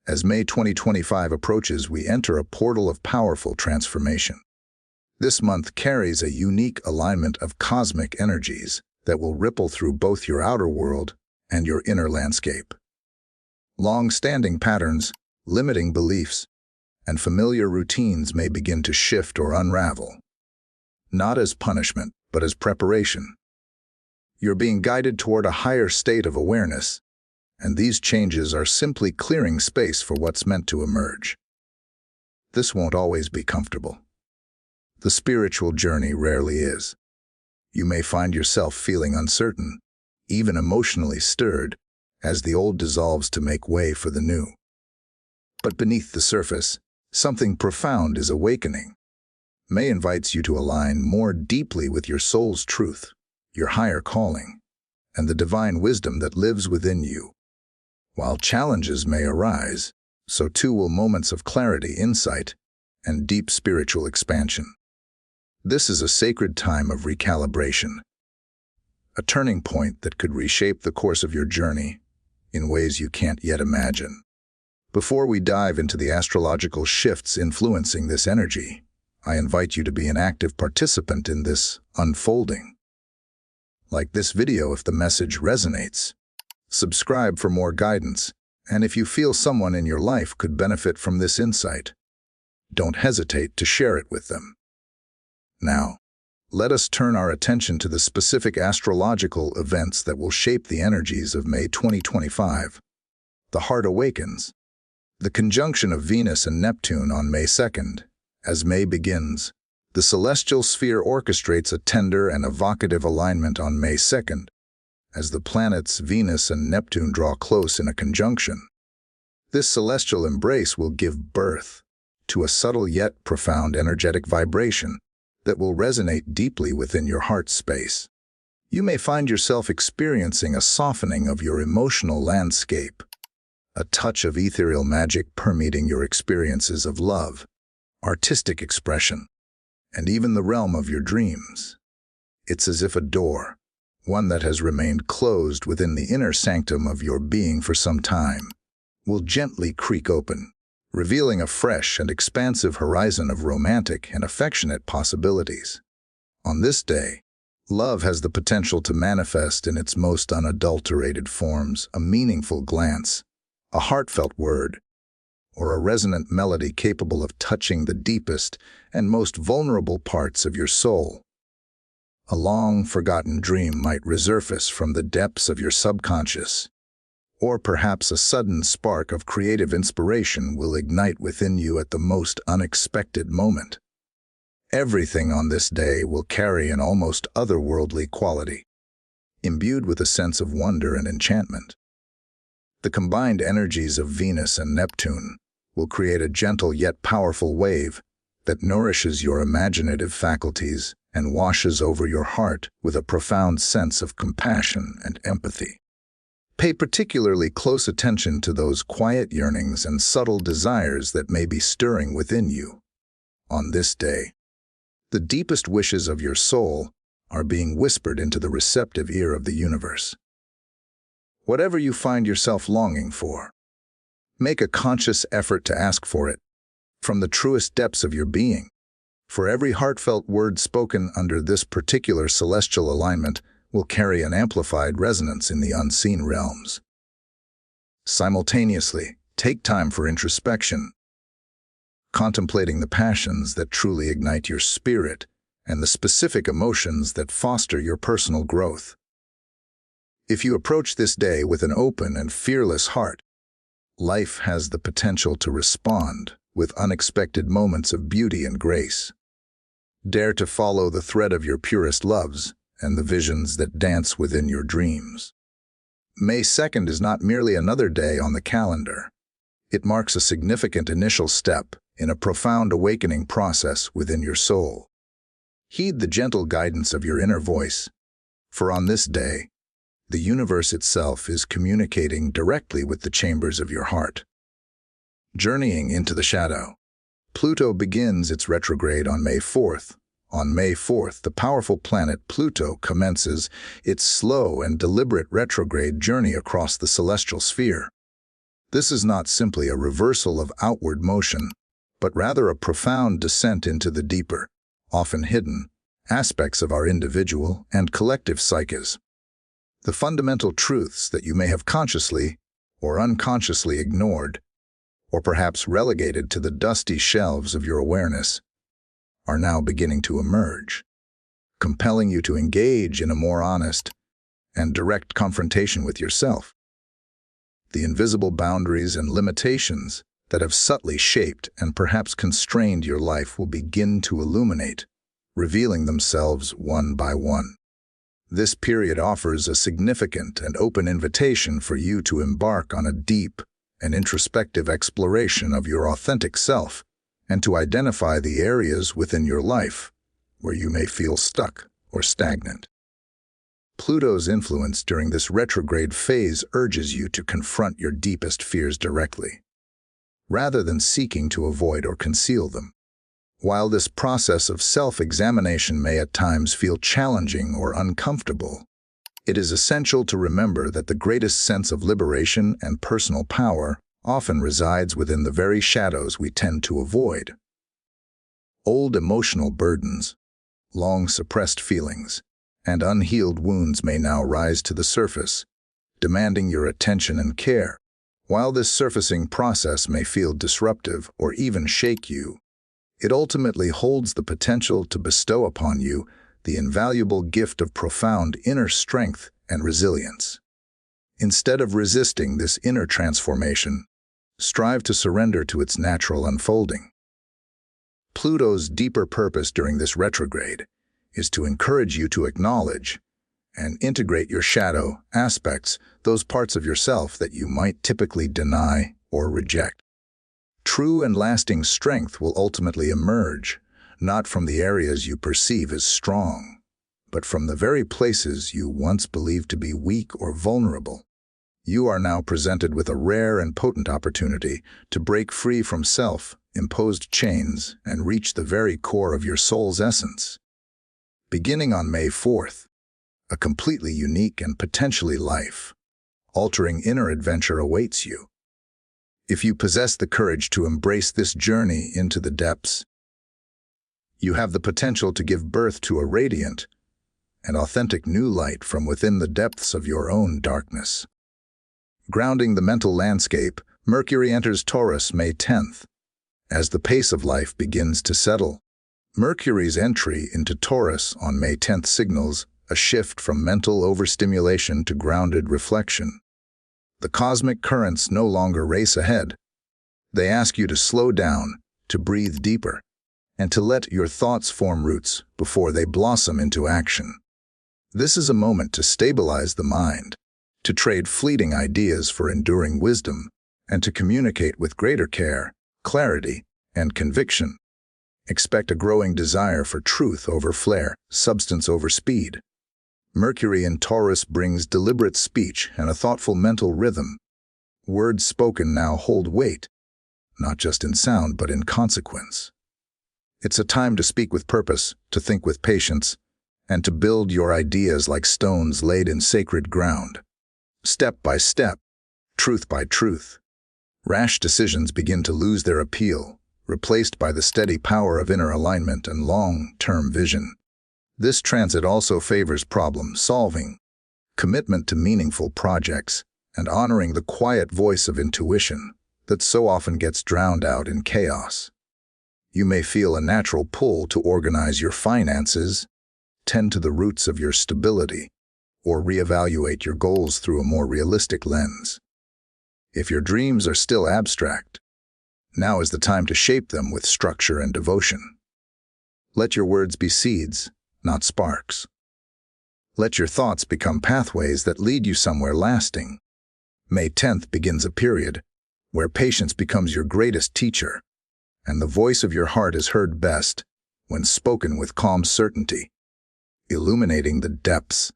As May 2025 approaches, we enter a portal of powerful transformation. This month carries a unique alignment of cosmic energies that will ripple through both your outer world and your inner landscape. Long-standing patterns, limiting beliefs, and familiar routines may begin to shift or unravel, not as punishment, but as preparation. You're being guided toward a higher state of awareness, and these changes are simply clearing space for what's meant to emerge. This won't always be comfortable. The spiritual journey rarely is. You may find yourself feeling uncertain, even emotionally stirred, as the old dissolves to make way for the new. But beneath the surface, something profound is awakening. May invites you to align more deeply with your soul's truth, your higher calling, and the divine wisdom that lives within you. While challenges may arise, so too will moments of clarity, insight, and deep spiritual expansion. This is a sacred time of recalibration, a turning point that could reshape the course of your journey in ways you can't yet imagine. Before we dive into the astrological shifts influencing this energy, I invite you to be an active participant in this unfolding. Like this video if the message resonates. Subscribe for more guidance, and if you feel someone in your life could benefit from this insight, don't hesitate to share it with them. Now, let us turn our attention to the specific astrological events that will shape the energies of May 2025. The heart awakens. The conjunction of Venus and Neptune on May 2nd. As May begins, the celestial sphere orchestrates a tender and evocative alignment on May 2nd, as the planets Venus and Neptune draw close in a conjunction. This celestial embrace will give birth to a subtle yet profound energetic vibration that will resonate deeply within your heart space. You may find yourself experiencing a softening of your emotional landscape, a touch of ethereal magic permeating your experiences of love, artistic expression, and even the realm of your dreams. It's as if a door, one that has remained closed within the inner sanctum of your being for some time, will gently creak open, revealing a fresh and expansive horizon of romantic and affectionate possibilities. On this day, love has the potential to manifest in its most unadulterated forms: a meaningful glance, a heartfelt word, or a resonant melody capable of touching the deepest and most vulnerable parts of your soul. A long-forgotten dream might resurface from the depths of your subconscious, or perhaps a sudden spark of creative inspiration will ignite within you at the most unexpected moment. Everything on this day will carry an almost otherworldly quality, imbued with a sense of wonder and enchantment. The combined energies of Venus and Neptune will create a gentle yet powerful wave that nourishes your imaginative faculties and washes over your heart with a profound sense of compassion and empathy. Pay particularly close attention to those quiet yearnings and subtle desires that may be stirring within you. On this day, the deepest wishes of your soul are being whispered into the receptive ear of the universe. Whatever you find yourself longing for, make a conscious effort to ask for it from the truest depths of your being. For every heartfelt word spoken under this particular celestial alignment will carry an amplified resonance in the unseen realms. Simultaneously, take time for introspection, contemplating the passions that truly ignite your spirit and the specific emotions that foster your personal growth. If you approach this day with an open and fearless heart, life has the potential to respond with unexpected moments of beauty and grace. Dare to follow the thread of your purest loves and the visions that dance within your dreams. May 2nd is not merely another day on the calendar. It marks a significant initial step in a profound awakening process within your soul. Heed the gentle guidance of your inner voice, for on this day, the universe itself is communicating directly with the chambers of your heart. Journeying into the shadow, Pluto begins its retrograde on May 4th. On May 4th, the powerful planet Pluto commences its slow and deliberate retrograde journey across the celestial sphere. This is not simply a reversal of outward motion, but rather a profound descent into the deeper, often hidden, aspects of our individual and collective psyches. The fundamental truths that you may have consciously or unconsciously ignored, or perhaps relegated to the dusty shelves of your awareness, are now beginning to emerge, compelling you to engage in a more honest and direct confrontation with yourself. The invisible boundaries and limitations that have subtly shaped and perhaps constrained your life will begin to illuminate, revealing themselves one by one. This period offers a significant and open invitation for you to embark on a deep and introspective exploration of your authentic self and to identify the areas within your life where you may feel stuck or stagnant. Pluto's influence during this retrograde phase urges you to confront your deepest fears directly, rather than seeking to avoid or conceal them. While this process of self-examination may at times feel challenging or uncomfortable, it is essential to remember that the greatest sense of liberation and personal power often resides within the very shadows we tend to avoid. Old emotional burdens, long suppressed feelings, and unhealed wounds may now rise to the surface, demanding your attention and care. While this surfacing process may feel disruptive or even shake you, it ultimately holds the potential to bestow upon you the invaluable gift of profound inner strength and resilience. Instead of resisting this inner transformation, strive to surrender to its natural unfolding. Pluto's deeper purpose during this retrograde is to encourage you to acknowledge and integrate your shadow aspects, those parts of yourself that you might typically deny or reject. True and lasting strength will ultimately emerge, not from the areas you perceive as strong, but from the very places you once believed to be weak or vulnerable. You are now presented with a rare and potent opportunity to break free from self-imposed chains and reach the very core of your soul's essence. Beginning on May 4th, a completely unique and potentially life-altering inner adventure awaits you. If you possess the courage to embrace this journey into the depths, you have the potential to give birth to a radiant and authentic new light from within the depths of your own darkness. Grounding the mental landscape, Mercury enters Taurus May 10th. As the pace of life begins to settle, Mercury's entry into Taurus on May 10th signals a shift from mental overstimulation to grounded reflection. The cosmic currents no longer race ahead. They ask you to slow down, to breathe deeper, and to let your thoughts form roots before they blossom into action. This is a moment to stabilize the mind, to trade fleeting ideas for enduring wisdom, and to communicate with greater care, clarity, and conviction. Expect a growing desire for truth over flair, substance over speed. Mercury in Taurus brings deliberate speech and a thoughtful mental rhythm. Words spoken now hold weight, not just in sound but in consequence. It's a time to speak with purpose, to think with patience, and to build your ideas like stones laid in sacred ground. Step by step, truth by truth, rash decisions begin to lose their appeal, replaced by the steady power of inner alignment and long-term vision. This transit also favors problem-solving, commitment to meaningful projects, and honoring the quiet voice of intuition that so often gets drowned out in chaos. You may feel a natural pull to organize your finances, tend to the roots of your stability, or reevaluate your goals through a more realistic lens. If your dreams are still abstract, now is the time to shape them with structure and devotion. Let your words be seeds, not sparks. Let your thoughts become pathways that lead you somewhere lasting. May 10th begins a period where patience becomes your greatest teacher, and the voice of your heart is heard best when spoken with calm certainty. Illuminating the depths.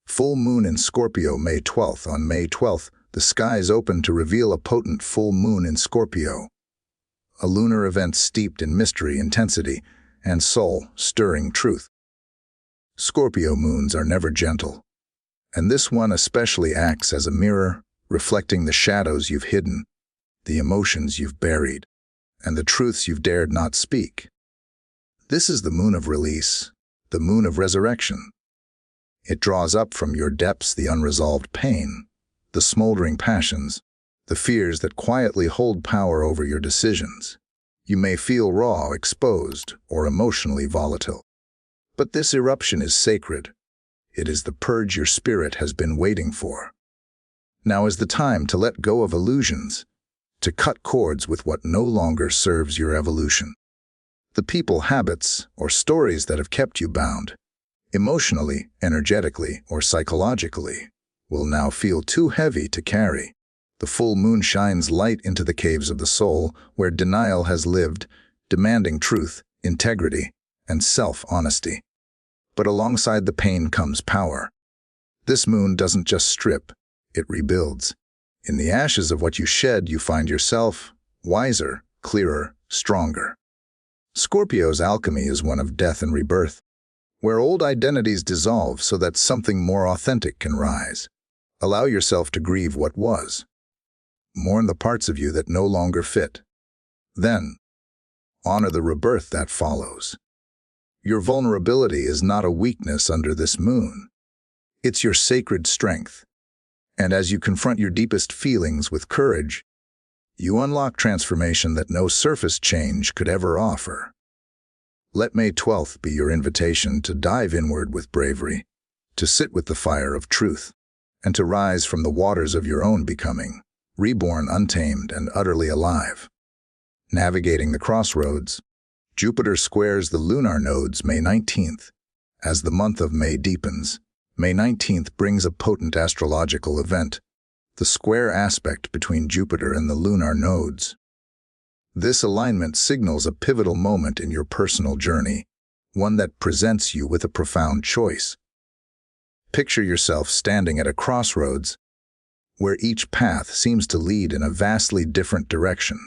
Full moon in Scorpio May 12th. On May 12th, the skies open to reveal a potent full moon in Scorpio. A lunar event steeped in mystery, intensity, and soul-stirring truth. Scorpio moons are never gentle, and this one especially acts as a mirror, reflecting the shadows you've hidden the emotions you've buried, and the truths you've dared not speak. This is the moon of release, the moon of resurrection. It draws up from your depths the unresolved pain, the smoldering passions, the fears that quietly hold power over your decisions. You may feel raw, exposed, or emotionally volatile. But this eruption is sacred. It is the purge your spirit has been waiting for. Now is the time to let go of illusions, to cut cords with what no longer serves your evolution. The people, habits, or stories that have kept you bound, emotionally, energetically, or psychologically, will now feel too heavy to carry. The full moon shines light into the caves of the soul where denial has lived, demanding truth, integrity, and self-honesty. But alongside the pain comes power. This moon doesn't just strip, it rebuilds. In the ashes of what you shed, you find yourself wiser, clearer, stronger. Scorpio's alchemy is one of death and rebirth, where old identities dissolve so that something more authentic can rise. Allow yourself to grieve what was. Mourn the parts of you that no longer fit. Then, honor the rebirth that follows. Your vulnerability is not a weakness under this moon. It's your sacred strength. And as you confront your deepest feelings with courage, you unlock transformation that no surface change could ever offer. Let May 12th be your invitation to dive inward with bravery, to sit with the fire of truth, and to rise from the waters of your own becoming, reborn untamed and utterly alive. Navigating the crossroads, Jupiter squares the lunar nodes May 19th. As the month of May deepens, May 19th brings a potent astrological event, the square aspect between Jupiter and the lunar nodes. This alignment signals a pivotal moment in your personal journey, one that presents you with a profound choice. Picture yourself standing at a crossroads, where each path seems to lead in a vastly different direction.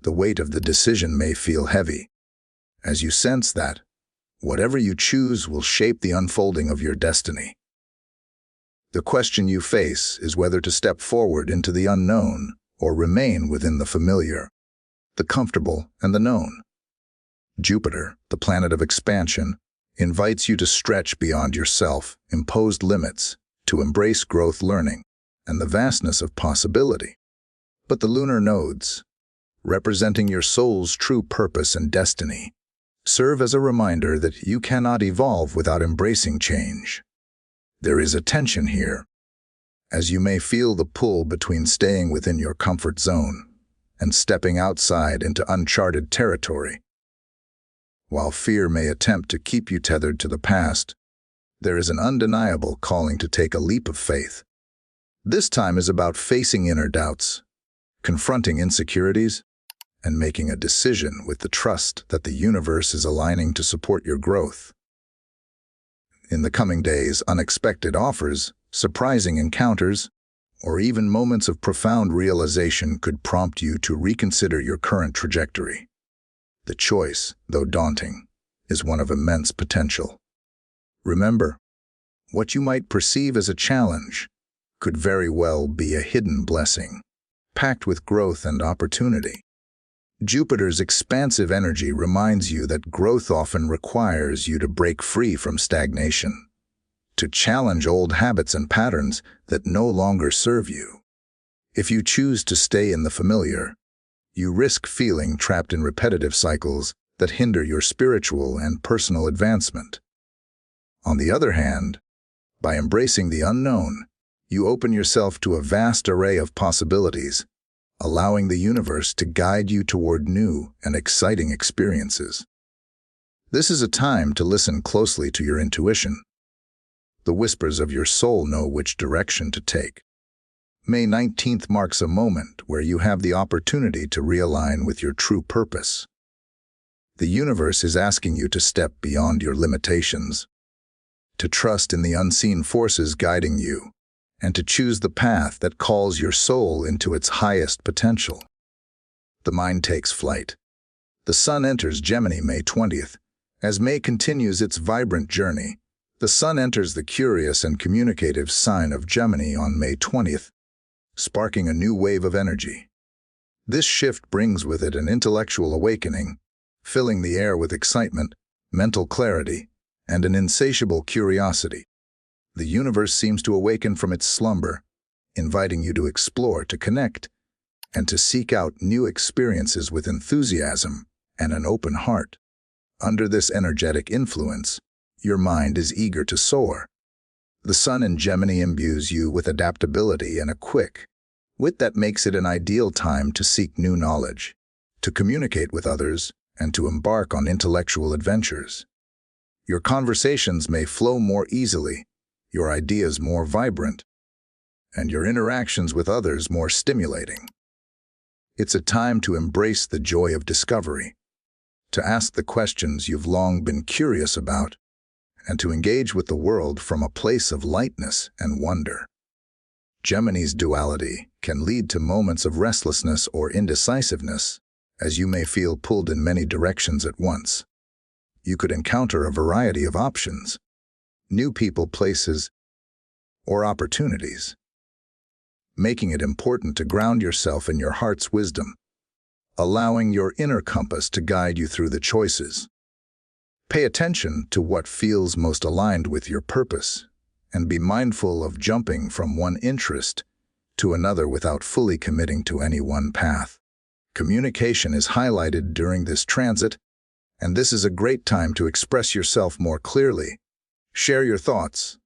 The weight of the decision may feel heavy, as you sense that whatever you choose will shape the unfolding of your destiny. The question you face is whether to step forward into the unknown or remain within the familiar, the comfortable and the known. Jupiter, the planet of expansion, invites you to stretch beyond your self-imposed limits, to embrace growth, learning, and the vastness of possibility. But the lunar nodes, representing your soul's true purpose and destiny, serve as a reminder that you cannot evolve without embracing change. There is a tension here, as you may feel the pull between staying within your comfort zone and stepping outside into uncharted territory. While fear may attempt to keep you tethered to the past, there is an undeniable calling to take a leap of faith. This time is about facing inner doubts, confronting insecurities, and making a decision with the trust that the universe is aligning to support your growth. In the coming days, unexpected offers, surprising encounters, or even moments of profound realization could prompt you to reconsider your current trajectory. The choice, though daunting, is one of immense potential. Remember, what you might perceive as a challenge could very well be a hidden blessing, packed with growth and opportunity. Jupiter's expansive energy reminds you that growth often requires you to break free from stagnation, to challenge old habits and patterns that no longer serve you. If you choose to stay in the familiar, you risk feeling trapped in repetitive cycles that hinder your spiritual and personal advancement. On the other hand, by embracing the unknown, you open yourself to a vast array of possibilities, allowing the universe to guide you toward new and exciting experiences. This is a time to listen closely to your intuition. The whispers of your soul know which direction to take. May 19th marks a moment where you have the opportunity to realign with your true purpose. The universe is asking you to step beyond your limitations, to trust in the unseen forces guiding you, and to choose the path that calls your soul into its highest potential. The mind takes flight. The sun enters Gemini May 20th. As May continues its vibrant journey, the sun enters the curious and communicative sign of Gemini on May 20th, sparking a new wave of energy. This shift brings with it an intellectual awakening, filling the air with excitement, mental clarity, and an insatiable curiosity. The universe seems to awaken from its slumber, inviting you to explore, to connect, and to seek out new experiences with enthusiasm and an open heart. Under this energetic influence, your mind is eager to soar. The Sun in Gemini imbues you with adaptability and a quick wit that makes it an ideal time to seek new knowledge, to communicate with others, and to embark on intellectual adventures. Your conversations may flow more easily, your ideas more vibrant, and your interactions with others more stimulating. It's a time to embrace the joy of discovery, to ask the questions you've long been curious about, and to engage with the world from a place of lightness and wonder. Gemini's duality can lead to moments of restlessness or indecisiveness, as you may feel pulled in many directions at once. You could encounter a variety of options, new people, places, or opportunities, making it important to ground yourself in your heart's wisdom, allowing your inner compass to guide you through the choices. Pay attention to what feels most aligned with your purpose, and be mindful of jumping from one interest to another without fully committing to any one path. Communication is highlighted during this transit, and this is a great time to express yourself more clearly, share your thoughts,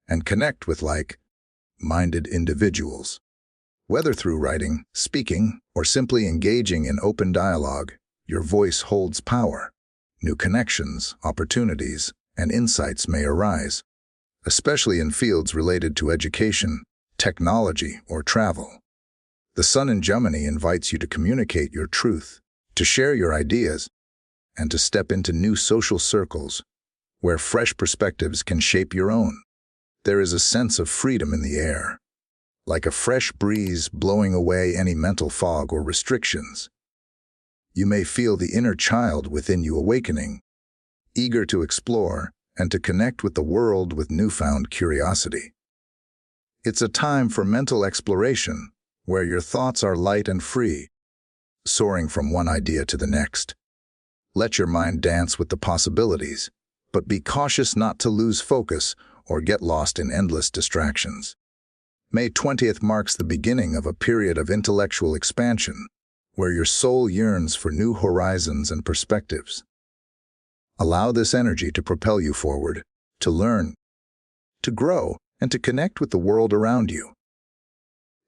and connect with like-minded individuals. Whether through writing, speaking, or simply engaging in open dialogue, your voice holds power. New connections, opportunities, and insights may arise, especially in fields related to education, technology, or travel. The Sun in Gemini invites you to communicate your truth, to share your ideas, and to step into new social circles where fresh perspectives can shape your own. There is a sense of freedom in the air, like a fresh breeze blowing away any mental fog or restrictions. You may feel the inner child within you awakening, eager to explore and to connect with the world with newfound curiosity. It's a time for mental exploration, where your thoughts are light and free, soaring from one idea to the next. Let your mind dance with the possibilities, but be cautious not to lose focus or get lost in endless distractions. May 20th marks the beginning of a period of intellectual expansion, where your soul yearns for new horizons and perspectives. Allow this energy to propel you forward, to learn, to grow, and to connect with the world around you.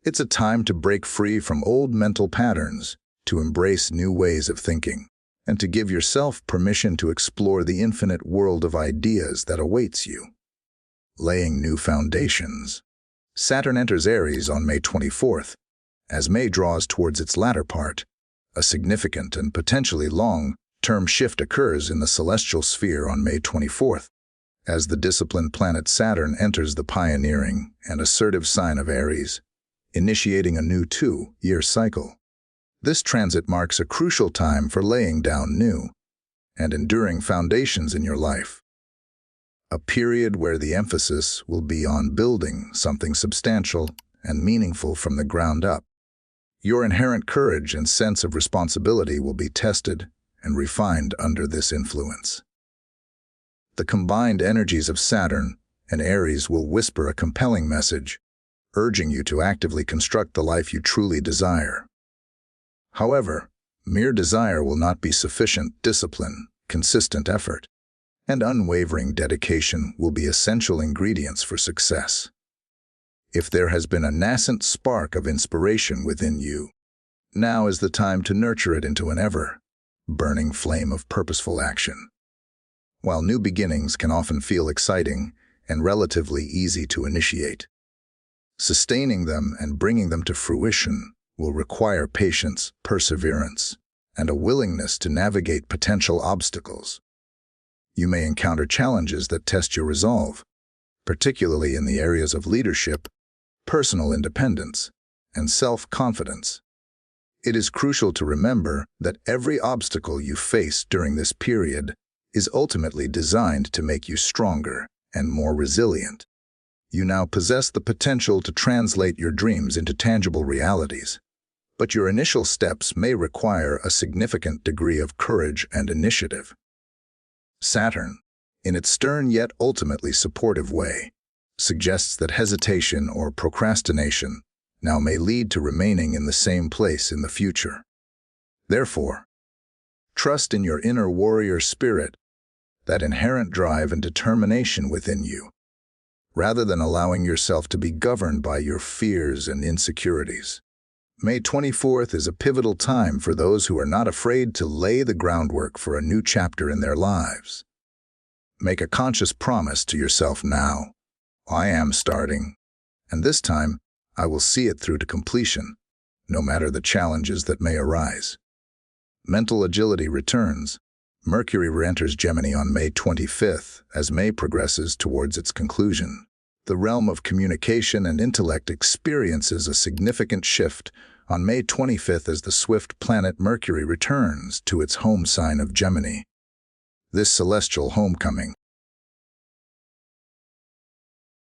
It's a time to break free from old mental patterns, to embrace new ways of thinking, and to give yourself permission to explore the infinite world of ideas that awaits you. Laying new foundations. Saturn enters Aries on May 24th. As May draws towards its latter part, a significant and potentially long-term shift occurs in the celestial sphere on May 24th, as the disciplined planet Saturn enters the pioneering and assertive sign of Aries, initiating a new 2-year cycle. This transit marks a crucial time for laying down new and enduring foundations in your life, a period where the emphasis will be on building something substantial and meaningful from the ground up. Your inherent courage and sense of responsibility will be tested and refined under this influence. The combined energies of Saturn and Aries will whisper a compelling message, urging you to actively construct the life you truly desire. However, mere desire will not be sufficient. Discipline, consistent effort, and unwavering dedication will be essential ingredients for success. If there has been a nascent spark of inspiration within you, now is the time to nurture it into an ever-burning flame of purposeful action. While new beginnings can often feel exciting and relatively easy to initiate, sustaining them and bringing them to fruition will require patience, perseverance, and a willingness to navigate potential obstacles. You may encounter challenges that test your resolve, particularly in the areas of leadership, personal independence, and self-confidence. It is crucial to remember that every obstacle you face during this period is ultimately designed to make you stronger and more resilient. You now possess the potential to translate your dreams into tangible realities, but your initial steps may require a significant degree of courage and initiative. Saturn, in its stern yet ultimately supportive way, suggests that hesitation or procrastination now may lead to remaining in the same place in the future. Therefore, trust in your inner warrior spirit, that inherent drive and determination within you, rather than allowing yourself to be governed by your fears and insecurities. May 24th is a pivotal time for those who are not afraid to lay the groundwork for a new chapter in their lives. Make a conscious promise to yourself now. I am starting, and this time I will see it through to completion, no matter the challenges that may arise. Mental agility returns. Mercury re-enters Gemini on May 25th as May progresses towards its conclusion. The realm of communication and intellect experiences a significant shift on May 25th as the swift planet Mercury returns to its home sign of Gemini. This celestial homecoming